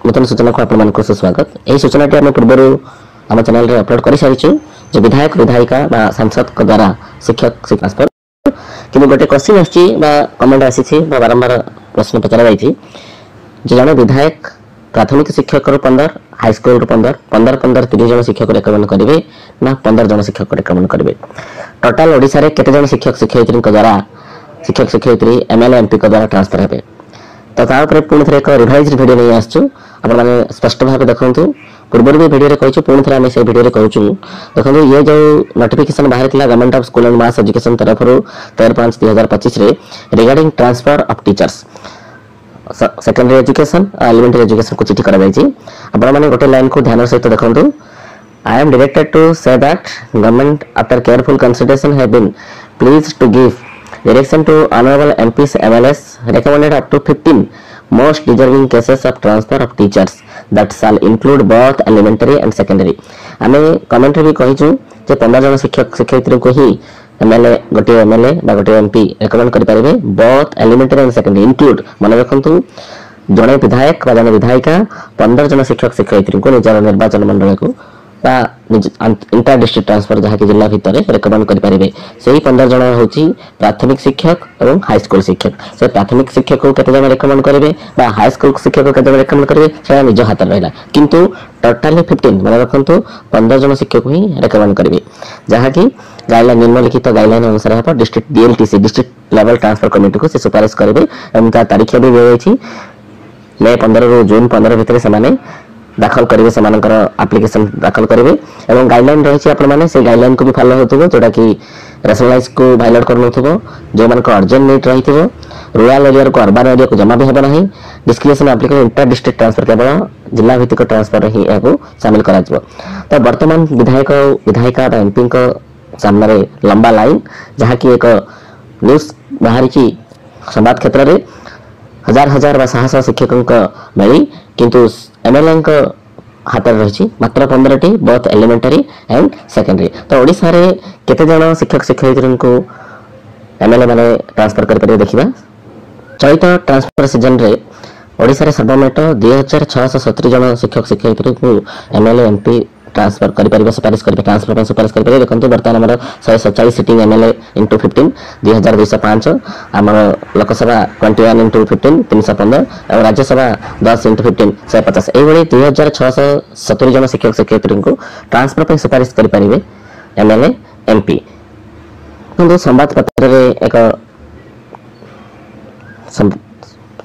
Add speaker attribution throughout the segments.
Speaker 1: नूतन सूचना को आपको सुस्वागत। यही सूचनाटी आम पूर्व आम चैनल रे अपलोड कर सारी जो विधायक विधायिका सांसद द्वारा शिक्षक ट्रांसफर कि गोटे क्वेश्चन आसी कमेंट आसी बारंबार प्रश्न पचरा जाइए जन विधायक प्राथमिक शिक्षक 15 हाईस्कल 15 15 15 30 जन शिक्षक रेकमेंड करेंगे ना 15 जन शिक्षक रेकमेंड करेंगे। टोटाल ओडिशा रे केते जन शिक्षक शिक्षयित्री द्वारा शिक्षक शिक्षयित्री एमएलए एमपी द्वारा ट्रांसफर हेबे। तो ता ऊपर पुणी थे एक रिवाइज वीडियो नहीं आसचु आपण माने स्पष्ट भाव देखंतु। पूर्व भी वीडियो रे कहछु पुणी थे आमे से वीडियो रे कहछु देखंतु ये जो नोटिफिकेशन बाहर थिला government of school and mass education तरफ 13/5/2025 रे regarding transfer of teachers secondary education elementary education को चिठी करा जायछि। आपण माने गोटे लाइन को ध्यान सहित देखंतु। I am directed to say that government after careful consideration have been pleased to give direction to honorable MPs MLAs recommended up to 15 most deserving cases of transfer of teachers that shall include both elementary and secondary। आमे comment भी कहिछु जे 15 जन शिक्षक शिक्षयित्री को ही MLA गोटे MLA बा गोटे MP recommend करि पारिबे both elementary and secondary include मन रखंतु जने विधायक बा जने विधायिका 15 जन शिक्षक शिक्षयित्री को निजर निर्वाचन मंडल को इंटर डिस्ट्रिक्ट ट्रांसफर जहाँ की जिला भितर रेकमेंड करें से 15 जन हूँ प्राथमिक शिक्षक और हाई स्कूल शिक्षक। से प्राथमिक शिक्षक को केते जन रेकमेंड करेंगे हाई स्कूल शिक्षक को केते रेकमेंड करेंगे से निज हाथ रहा किंतु टोटाली 15 मन रखु 15 जन शिक्षक ही रेकमेंड करेंगे जहाँ की गाइडलाइन निम्नलिखित गाइडलाइन अनुसार हम district DLTC district level transfer committee को से सुपारिश करेंगे और तारीख भी दिखाई मई 15 ରୁ जून 15 भितर से दाखल करेंगे से एप्लिकेशन दाखल करेंगे और गाइडलाइन रही है आपण से गाइडलाइन को भी फॉलो होथबो जोटा कि रेशनलाइज को वायलेट करनथबो जो मान को अर्जेंट नीड रही थो रूरल एरिया को अर्बन एरिया को जमा भी हेबो नहीं। Description application inter district transfer केवल जिला भित्तिक ट्रांसफर ही एको शामिल करा जिवो। तो वर्तमान विधायक विधायिका एमपी को सामने लंबा लाइन जहाँ की एक न्यूज बाहरी संवाद क्षेत्र में हजार हजार व शह शह शिक्षक मिली किंतु एमएलए हाथ रही मात्र 15टी बोथ एलिमेंटरी एंड सेकेंडरी। तो ओडिशा रे केते जन शिक्षक शिक्षयित्री को एमएलए माने ट्रांसफर कर देखा। चलित ट्रांसफर सीजन रे ओडिशा रे सर्वमोट 2670 जन शिक्षक शिक्षयित्री को एमएलए एमपी ट्रांसफर कर सुपारिश कर ट्रांसफर पर सुपारिश कर देखो बर्तमान आम 147 सिटिंग एमएलए इंटू 15 2205 आम लोकसभा 21 × 15 315 और राज्यसभा 10 × 15 150 यही 2670 जन शिक्षक शिक्षयित्री को ट्रांसफर पर सुपारिश करेंगे एमएलए एमपी। किंतु संवाद पत्र एक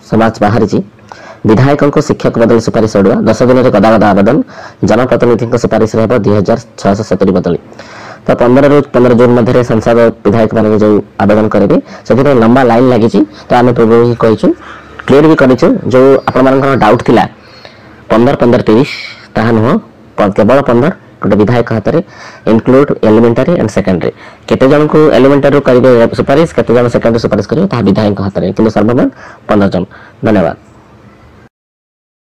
Speaker 1: समाज बाहरी विधायकों को शिक्षक बदली सुपारिश ओडुआ 10 दिन में गदा गदा आवेदन जनप्रतिनिधि सुपारिश 2670 बदली। तो 15 ରୁ 15 जून मध्य संसद विधायक मान जो आवेदन करेंगे से लंबा लाइन लगी। तो आम पूर्व ही कहीचु क्लीयर भी करूँ जो आप डाउट थिला 15 15 30 ताहा नुह केवल 15 गोटे विधायक हाथ में इंक्लूड एलिमेंटरी एंड सेकेंडरी केते जन को एलिमेंटरी करेंगे सुपारिश केते जन सेकेंडरी सुपारिश करेंगे विधायक हाथ में कि सर्वमोट 15 जन। धन्यवाद।